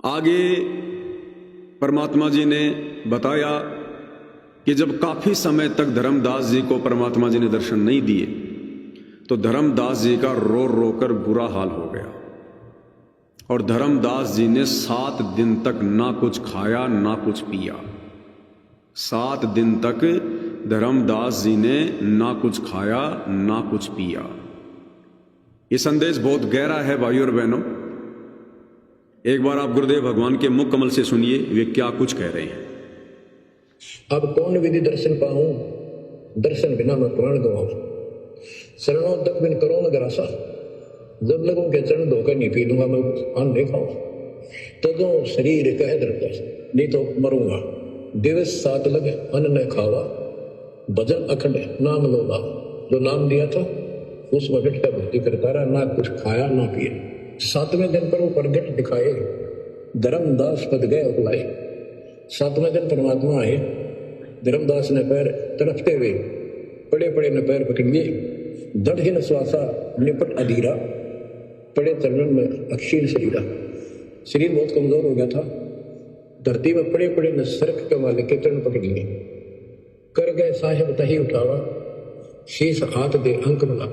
आगे परमात्मा जी ने बताया कि जब काफी समय तक धर्मदास जी को परमात्मा जी ने दर्शन नहीं दिए तो धर्मदास जी का रो रो कर बुरा हाल हो गया और धर्मदास जी ने 7 दिन तक ना कुछ खाया ना कुछ पिया। 7 दिन तक धर्मदास जी ने ना कुछ खाया ना कुछ पिया। ये संदेश बहुत गहरा है भाइयों और बहनों। एक बार आप गुरुदेव भगवान के मुख कमल से सुनिए वे क्या कुछ कह रहे हैं। अब कौन विधि दर्शन पाऊं, दर्शन बिना मैं प्राण गवाऊं। शरणों तक बिन करो न ग्रासा, जब लगूं के चरण धोकर नहीं पी लूंगा मैं अन्न नहीं खाऊं। तदों शरीर कह दरता, नहीं तो मरूंगा। दिवस 7 लगे अन्न न खावा, भजन अखंड नाम लोला। जो नाम दिया था उस वक्त का भक्ति करता रहा, ना कुछ खाया ना पिया। 7वें दिन पर वो प्रगट दिखाए, धर्मदास पद गए उपलाए। 7वें दिन परमात्मा आए, धर्मदास ने पैर तरफते हुए पड़े पड़े ने पैर पकड़ लिए। दृढ़ श्वासा निपट अधीरा, पड़े चरणन में अक्षीण शरीरा। शरीर बहुत कमजोर हो गया था। धरती में पड़े पड़े ने सरक के वाले के चरण पकड़ लिए। कर गए साहेब तही उठावा, शीश हाथ दे अंक मिला।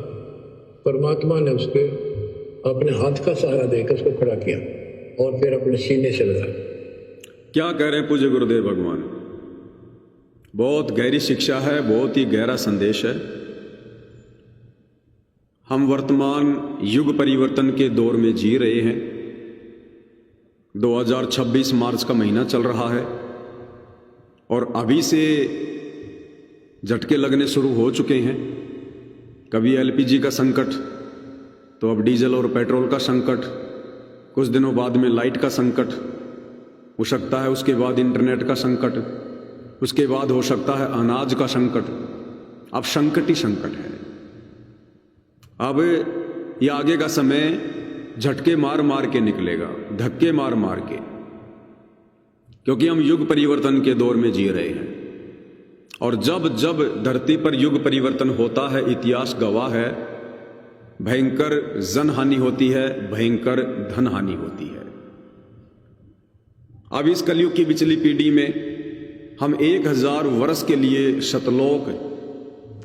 परमात्मा ने उसके अपने हाथ का सहारा देकर उसको खड़ा किया और फिर अपने सीने से लगाया। क्या कह रहे हैं पूज्य गुरुदेव भगवान। बहुत गहरी शिक्षा है, बहुत ही गहरा संदेश है। हम वर्तमान युग परिवर्तन के दौर में जी रहे हैं। 2026 मार्च का महीना चल रहा है और अभी से झटके लगने शुरू हो चुके हैं। कभी एलपीजी का संकट, तो अब डीजल और पेट्रोल का संकट, कुछ दिनों बाद में लाइट का संकट हो सकता है, उसके बाद इंटरनेट का संकट, उसके बाद हो सकता है अनाज का संकट। अब संकट ही संकट है। अब ये आगे का समय झटके मार मार के निकलेगा, धक्के मार मार के, क्योंकि हम युग परिवर्तन के दौर में जी रहे हैं। और जब जब धरती पर युग परिवर्तन होता है, इतिहास गवाह है, भयंकर जन हानि होती है, भयंकर धन हानि होती है। अब इस कलयुग की पिछली पीढ़ी में हम 1000 वर्ष के लिए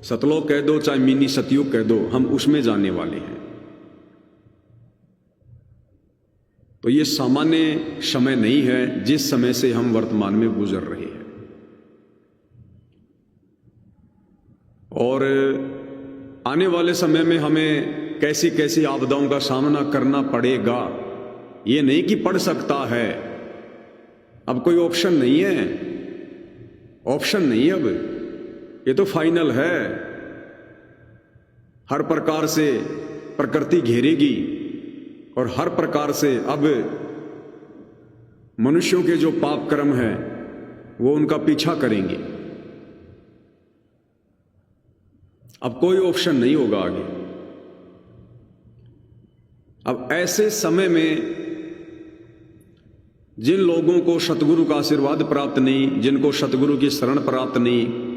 सतलोक कह दो चाहे मिनी सतयुग कह दो, हम उसमें जाने वाले हैं। तो ये सामान्य समय नहीं है जिस समय से हम वर्तमान में गुजर रहे हैं। और आने वाले समय में हमें कैसी कैसी आपदाओं का सामना करना पड़ेगा, ये नहीं कि पड़ सकता है। अब कोई ऑप्शन नहीं है, ऑप्शन नहीं है, अब ये तो फाइनल है। हर प्रकार से प्रकृति घेरेगी और हर प्रकार से अब मनुष्यों के जो पाप कर्म हैं वो उनका पीछा करेंगे। अब कोई ऑप्शन नहीं होगा आगे। अब ऐसे समय में जिन लोगों को सतगुरु का आशीर्वाद प्राप्त नहीं, जिनको सतगुरु की शरण प्राप्त नहीं,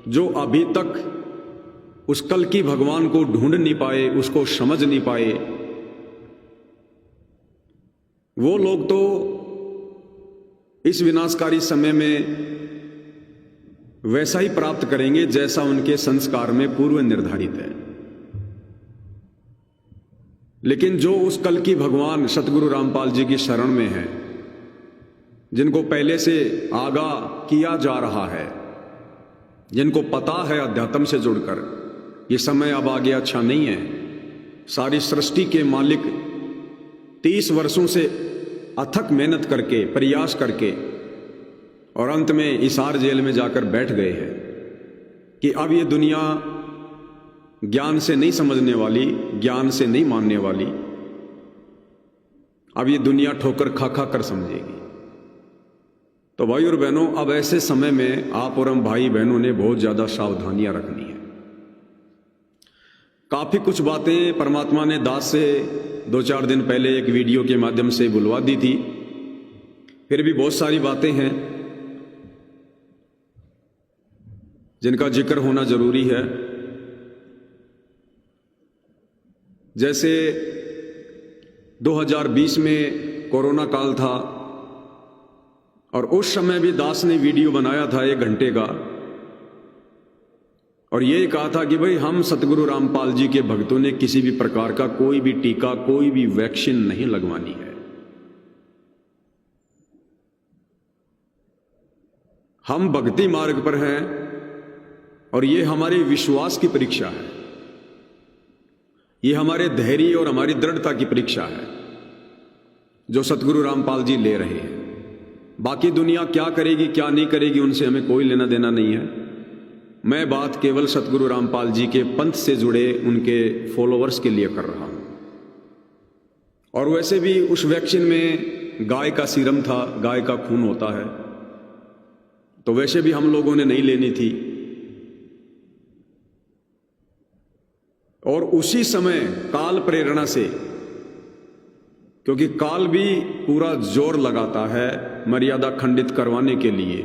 जो अभी तक उस कल की भगवान को ढूंढ नहीं पाए, उसको समझ नहीं पाए, वो लोग तो इस विनाशकारी समय में वैसा ही प्राप्त करेंगे जैसा उनके संस्कार में पूर्व निर्धारित है। लेकिन जो उस कल की भगवान सतगुरु रामपाल जी की शरण में है, जिनको पहले से आगाह किया जा रहा है, जिनको पता है अध्यात्म से जुड़कर ये समय अब आगे अच्छा नहीं है। सारी सृष्टि के मालिक 30 वर्षों से अथक मेहनत करके, प्रयास करके और अंत में हिसार जेल में जाकर बैठ गए हैं कि अब ये दुनिया ज्ञान से नहीं समझने वाली, ज्ञान से नहीं मानने वाली, अब ये दुनिया ठोकर खा खा कर समझेगी। तो भाई और बहनों, अब ऐसे समय में आप और हम भाई बहनों ने बहुत ज्यादा सावधानियां रखनी है। काफी कुछ बातें परमात्मा ने दास से 2-4 दिन पहले एक वीडियो के माध्यम से बुलवा दी थी। फिर भी बहुत सारी बातें हैं जिनका जिक्र होना जरूरी है। जैसे 2020 में कोरोना काल था, और उस समय भी दास ने वीडियो बनाया था 1 घंटे का, और ये कहा था कि भाई हम सतगुरु रामपाल जी के भक्तों ने किसी भी प्रकार का कोई भी टीका, कोई भी वैक्सीन नहीं लगवानी है। हम भक्ति मार्ग पर हैं और ये हमारे विश्वास की परीक्षा है, ये हमारे धैर्य और हमारी दृढ़ता की परीक्षा है जो सतगुरु रामपाल जी ले रहे हैं। बाकी दुनिया क्या करेगी क्या नहीं करेगी उनसे हमें कोई लेना देना नहीं है। मैं बात केवल सतगुरु रामपाल जी के पंथ से जुड़े उनके फॉलोअर्स के लिए कर रहा हूं। और वैसे भी उस वैक्सीन में गाय का सीरम था, गाय का खून होता है, तो वैसे भी हम लोगों ने नहीं लेनी थी। और उसी समय काल प्रेरणा से, क्योंकि काल भी पूरा जोर लगाता है मर्यादा खंडित करवाने के लिए,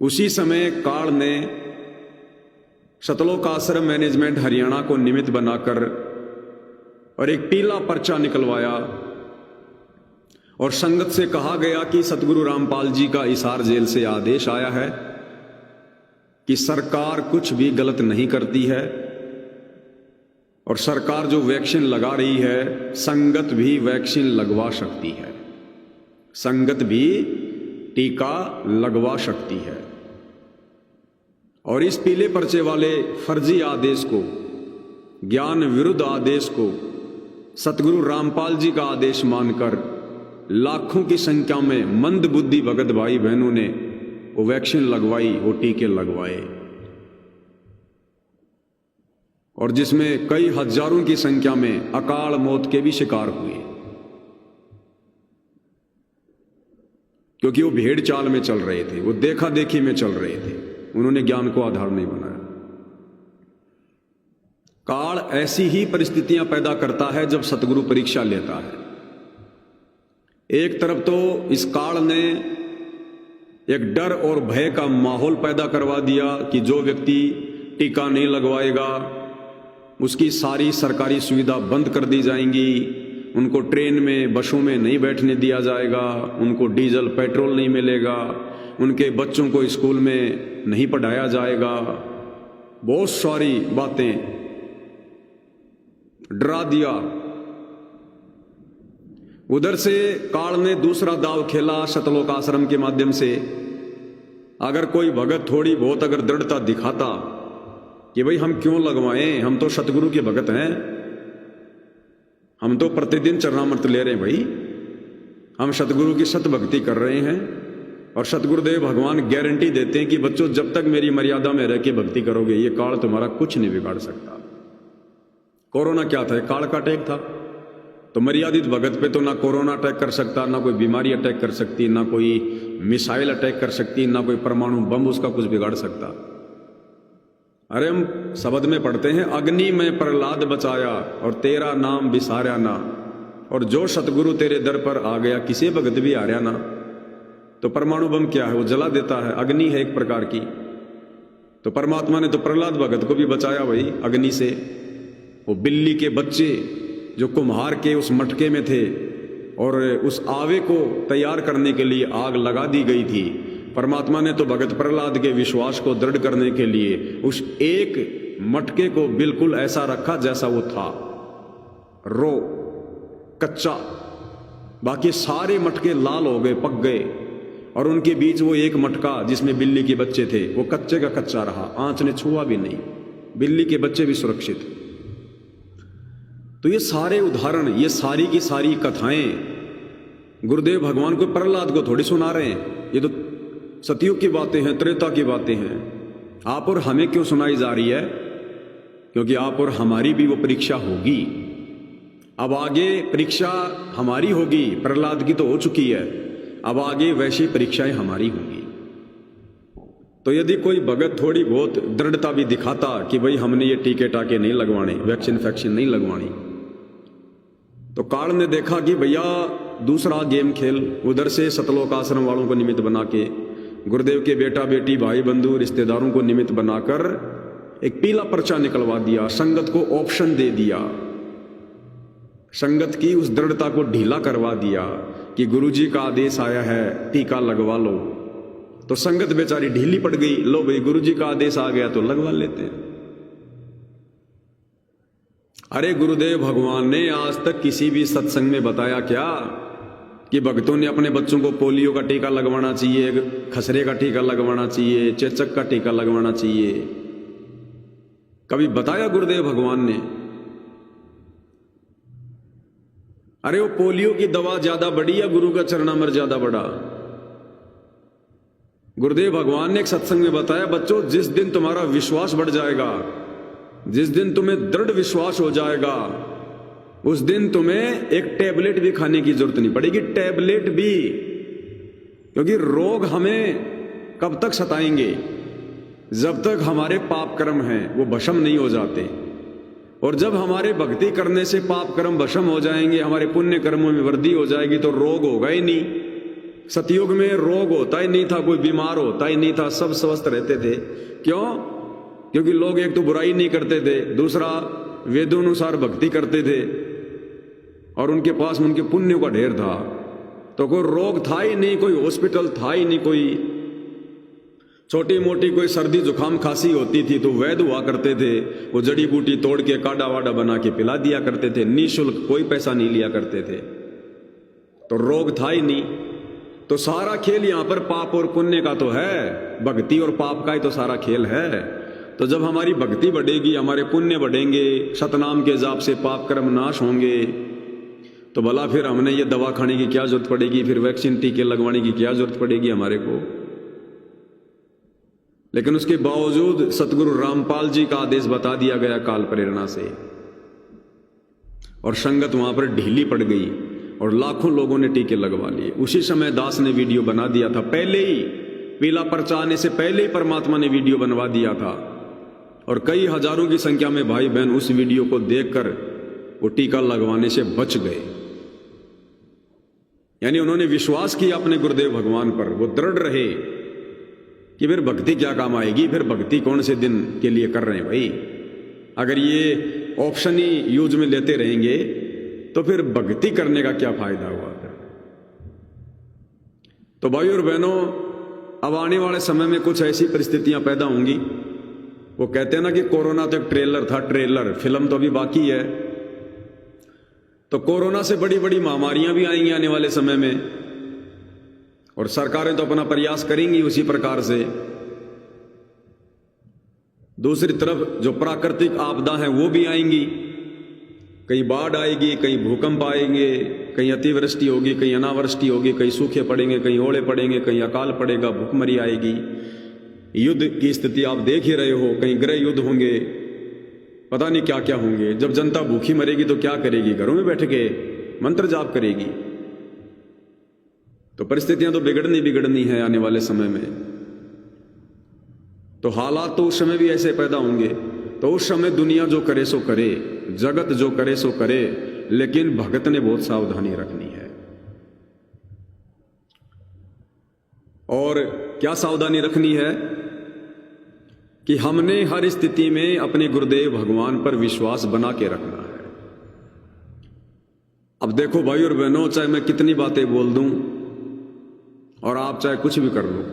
उसी समय काल ने सतलोक आश्रम मैनेजमेंट हरियाणा को निमित्त बनाकर और एक पीला पर्चा निकलवाया और संगत से कहा गया कि सतगुरु रामपाल जी का हिसार जेल से आदेश आया है कि सरकार कुछ भी गलत नहीं करती है और सरकार जो वैक्सीन लगा रही है, संगत भी वैक्सीन लगवा सकती है, संगत भी टीका लगवा सकती है। और इस पीले पर्चे वाले फर्जी आदेश को, ज्ञान विरुद्ध आदेश को सतगुरु रामपाल जी का आदेश मानकर लाखों की संख्या में मंद बुद्धि भगत भाई बहनों ने वो वैक्सीन लगवाई, वो टीके लगवाए, और जिसमें कई हजारों की संख्या में अकाल मौत के भी शिकार हुए, क्योंकि वो भेड़ चाल में चल रहे थे, वो देखा देखी में चल रहे थे, उन्होंने ज्ञान को आधार नहीं बनाया। काल ऐसी ही परिस्थितियां पैदा करता है जब सतगुरु परीक्षा लेता है। एक तरफ तो इस काल ने एक डर और भय का माहौल पैदा करवा दिया कि जो व्यक्ति टीका नहीं लगवाएगा उसकी सारी सरकारी सुविधा बंद कर दी जाएंगी, उनको ट्रेन में बसों में नहीं बैठने दिया जाएगा, उनको डीजल पेट्रोल नहीं मिलेगा, उनके बच्चों को स्कूल में नहीं पढ़ाया जाएगा। बहुत सारी बातें डरा दिया। उधर से काल ने दूसरा दाव खेला सतलोक आश्रम के माध्यम से। अगर कोई भगत थोड़ी बहुत अगर दृढ़ता दिखाता कि भाई हम क्यों लगवाएं, हम तो सतगुरु के भगत हैं, हम तो प्रतिदिन चरणामृत ले रहे हैं भाई, हम सतगुरु की सत भक्ति कर रहे हैं, और सतगुरुदेव भगवान गारंटी देते हैं कि बच्चों जब तक मेरी मर्यादा में रह के भक्ति करोगे ये काल तुम्हारा कुछ नहीं बिगाड़ सकता। कोरोना क्या था? काल का अटैक था। तो मर्यादित भगत पे तो ना कोरोना अटैक कर सकता, ना कोई बीमारी अटैक कर सकती, ना कोई मिसाइल अटैक कर सकती, ना कोई परमाणु बम उसका कुछ बिगाड़ सकता। अरे हम शब्द में पढ़ते हैं, अग्नि में प्रहलाद बचाया और तेरा नाम बिसारा ना, और जो सतगुरु तेरे दर पर आ गया किसी भगत भी आ रहा ना। तो परमाणु बम क्या है? वो जला देता है, अग्नि है एक प्रकार की। तो परमात्मा ने तो प्रहलाद भगत को भी बचाया भाई अग्नि से। वो बिल्ली के बच्चे जो कुम्हार के उस मटके में थे और उस आवे को तैयार करने के लिए आग लगा दी गई थी, परमात्मा ने तो भगत प्रहलाद के विश्वास को दृढ़ करने के लिए उस एक मटके को बिल्कुल ऐसा रखा जैसा वो था, रो कच्चा। बाकी सारे मटके लाल हो गए, पक गए, और उनके बीच वो एक मटका जिसमें बिल्ली के बच्चे थे वो कच्चे का कच्चा रहा, आंच ने छुआ भी नहीं, बिल्ली के बच्चे भी सुरक्षित। तो ये सारे उदाहरण, ये सारी की सारी कथाएं गुरुदेव भगवान को प्रहलाद को थोड़ी सुना रहे हैं। ये तो सतयुग की बातें हैं, त्रेता की बातें हैं। आप और हमें क्यों सुनाई जा रही है? क्योंकि आप और हमारी भी वो परीक्षा होगी। अब आगे परीक्षा हमारी होगी, प्रहलाद की तो हो चुकी है, अब आगे वैसी परीक्षाएं हमारी होंगी। तो यदि कोई भगत थोड़ी बहुत दृढ़ता भी दिखाता कि भाई हमने ये टीके टाके नहीं लगवाने, वैक्सीन फैक्सीन नहीं लगवानी, तो काल ने देखा कि भैया दूसरा गेम खेल, उधर से सतलोक आश्रम वालों को निमित्त बना के, गुरुदेव के बेटा बेटी भाई बंधु रिश्तेदारों को निमित्त बनाकर एक पीला पर्चा निकलवा दिया, संगत को ऑप्शन दे दिया, संगत की उस दृढ़ता को ढीला करवा दिया कि गुरुजी का आदेश आया है टीका लगवा लो, तो संगत बेचारी ढीली पड़ गई, लो भाई गुरुजी का आदेश आ गया तो लगवा लेते हैं। अरे गुरुदेव भगवान ने आज तक किसी भी सत्संग में बताया क्या कि भक्तों ने अपने बच्चों को पोलियो का टीका लगवाना चाहिए, खसरे का टीका लगवाना चाहिए, चेचक का टीका लगवाना चाहिए? कभी बताया गुरुदेव भगवान ने? अरे वो पोलियो की दवा ज्यादा बड़ी या गुरु का चरणामृत ज्यादा बड़ा? गुरुदेव भगवान ने एक सत्संग में बताया, बच्चों जिस दिन तुम्हारा विश्वास बढ़ जाएगा, जिस दिन तुम्हें दृढ़ विश्वास हो जाएगा, उस दिन तुम्हें एक टैबलेट भी खाने की जरूरत नहीं पड़ेगी, टैबलेट भी। क्योंकि रोग हमें कब तक सताएंगे? जब तक हमारे पाप कर्म हैं वो भस्म नहीं हो जाते। और जब हमारे भक्ति करने से पाप कर्म भस्म हो जाएंगे, हमारे पुण्य कर्मों में वृद्धि हो जाएगी, तो रोग होगा ही नहीं। सतयुग में रोग होता ही नहीं था, कोई बीमार होता ही नहीं था, सब स्वस्थ रहते थे। क्यों? क्योंकि लोग एक तो बुराई नहीं करते थे, दूसरा वेदोनुसार भक्ति करते थे और उनके पास उनके पुण्यों का ढेर था। तो कोई रोग था ही नहीं, कोई हॉस्पिटल था ही नहीं, कोई छोटी मोटी कोई सर्दी जुकाम खांसी होती थी तो वैद्य हुआ करते थे, वो जड़ी बूटी तोड़ के काढ़ा वाड़ा बना के पिला दिया करते थे, निःशुल्क, कोई पैसा नहीं लिया करते थे। तो रोग था ही नहीं। तो सारा खेल यहां पर पाप और पुण्य का तो है, भक्ति और पाप का ही तो सारा खेल है। तो जब हमारी भक्ति बढ़ेगी, हमारे पुण्य बढ़ेंगे, सतनाम के जाप से पाप कर्म नाश होंगे, तो भला फिर हमने ये दवा खाने की क्या जरूरत पड़ेगी, फिर वैक्सीन टीके लगवाने की क्या जरूरत पड़ेगी हमारे को? लेकिन उसके बावजूद सतगुरु रामपाल जी का आदेश बता दिया गया काल प्रेरणा से, और संगत वहां पर ढीली पड़ गई और लाखों लोगों ने टीके लगवा लिए। उसी समय दास ने वीडियो बना दिया था, पहले ही पीला पर्चा आने से पहले ही परमात्मा ने वीडियो बनवा दिया था, और कई हजारों की संख्या में भाई बहन उस वीडियो को देखकर वो टीका लगवाने से बच गए। यानी उन्होंने विश्वास किया अपने गुरुदेव भगवान पर, वो दृढ़ रहे कि फिर भक्ति क्या काम आएगी, फिर भक्ति कौन से दिन के लिए कर रहे हैं भाई? अगर ये ऑप्शन ही यूज में लेते रहेंगे तो फिर भक्ति करने का क्या फायदा हुआ? तो भाई और बहनों, अब आने वाले समय में कुछ ऐसी परिस्थितियां पैदा होंगी। वो कहते हैं ना कि कोरोना तो एक ट्रेलर था, ट्रेलर, फिल्म तो अभी बाकी है। तो कोरोना से बड़ी बड़ी महामारियां भी आएंगी आने वाले समय में, और सरकारें तो अपना प्रयास करेंगी उसी प्रकार से। दूसरी तरफ जो प्राकृतिक आपदा है वो भी आएंगी, कहीं बाढ़ आएगी, कहीं भूकंप आएंगे, कहीं अतिवृष्टि होगी, कहीं अनावृष्टि होगी, कहीं सूखे पड़ेंगे, कहीं ओले पड़ेंगे, कहीं अकाल पड़ेगा, भूखमरी आएगी, युद्ध की स्थिति आप देख ही रहे हो, कहीं गृह युद्ध होंगे, पता नहीं क्या क्या होंगे। जब जनता भूखी मरेगी तो क्या करेगी? घरों में बैठ के मंत्र जाप करेगी। तो परिस्थितियां तो बिगड़नी है आने वाले समय में। तो हालात तो उस समय भी ऐसे पैदा होंगे। तो उस समय दुनिया जो करे सो करे, जगत जो करे सो करे, लेकिन भगत ने बहुत सावधानी रखनी है। और क्या सावधानी रखनी है? कि हमने हर स्थिति में अपने गुरुदेव भगवान पर विश्वास बना के रखना है। अब देखो भाई और बहनों, चाहे मैं कितनी बातें बोल दूं और आप चाहे कुछ भी कर लो,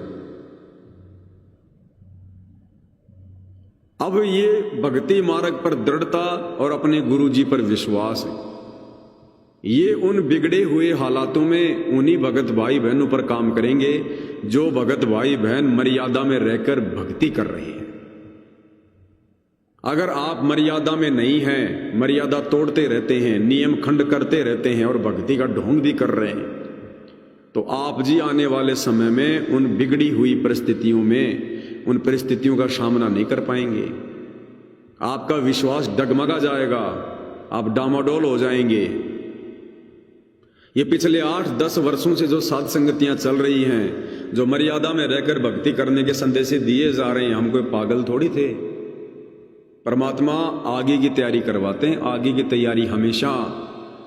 अब ये भक्ति मार्ग पर दृढ़ता और अपने गुरु जी पर विश्वास, ये उन बिगड़े हुए हालातों में उन्हीं भगत भाई बहनों पर काम करेंगे जो भगत भाई बहन मर्यादा में रहकर भक्ति कर रहे हैं। अगर आप मर्यादा में नहीं हैं, मर्यादा तोड़ते रहते हैं, नियम खंड करते रहते हैं और भक्ति का ढोंग भी कर रहे हैं, तो आप जी आने वाले समय में उन बिगड़ी हुई परिस्थितियों में उन परिस्थितियों का सामना नहीं कर पाएंगे। आपका विश्वास डगमगा जाएगा, आप डामाडोल हो जाएंगे। ये पिछले 8-10 वर्षों से जो साध संगतियां चल रही हैं, जो मर्यादा में रहकर भक्ति करने के संदेश दिए जा रहे हैं, हम कोई पागल थोड़ी थे। परमात्मा आगे की तैयारी करवाते हैं। आगे की तैयारी हमेशा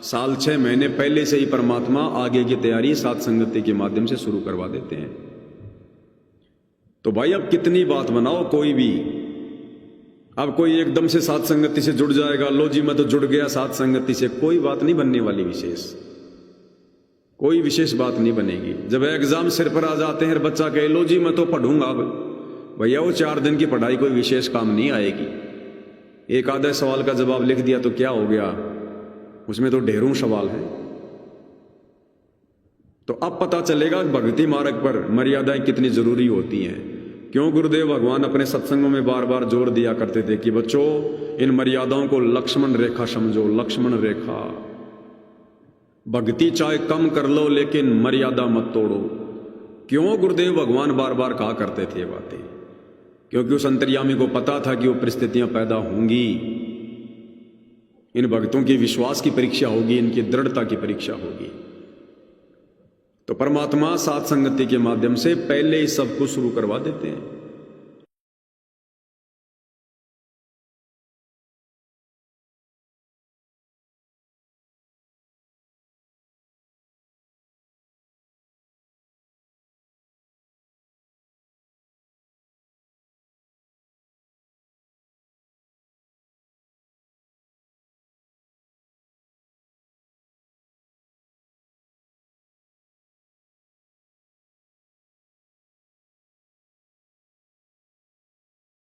साल 6 महीने पहले से ही परमात्मा आगे की तैयारी साध संगति के माध्यम से शुरू करवा देते हैं। तो भाई अब कितनी बात बनाओ कोई भी, अब कोई एकदम से साध संगति से जुड़ जाएगा, लो जी मैं तो जुड़ गया साध संगति से, कोई बात नहीं बनने वाली विशेष। कोई विशेष बात नहीं बनेगी। जब एग्जाम सिर पर आ जाते हैं, बच्चा कहे लो जी मैं तो पढ़ूंगा, अब भैया वो 4 दिन की पढ़ाई कोई विशेष काम नहीं आएगी। एक आधे सवाल का जवाब लिख दिया तो क्या हो गया, उसमें तो ढेरों सवाल हैं। तो अब पता चलेगा भक्ति मार्ग पर मर्यादाएं कितनी जरूरी होती हैं। क्यों गुरुदेव भगवान अपने सत्संगों में बार बार जोर दिया करते थे कि बच्चों इन मर्यादाओं को लक्ष्मण रेखा समझो, लक्ष्मण रेखा। भक्ति चाहे कम कर लो लेकिन मर्यादा मत तोड़ो। क्यों गुरुदेव भगवान बार बार कहा करते थे ये बातें? क्योंकि उस अंतर्यामी को पता था कि वो परिस्थितियां पैदा होंगी, इन भक्तों की विश्वास की परीक्षा होगी, इनकी दृढ़ता की परीक्षा होगी। तो परमात्मा साथ संगति के माध्यम से पहले ही सब कुछ शुरू करवा देते हैं।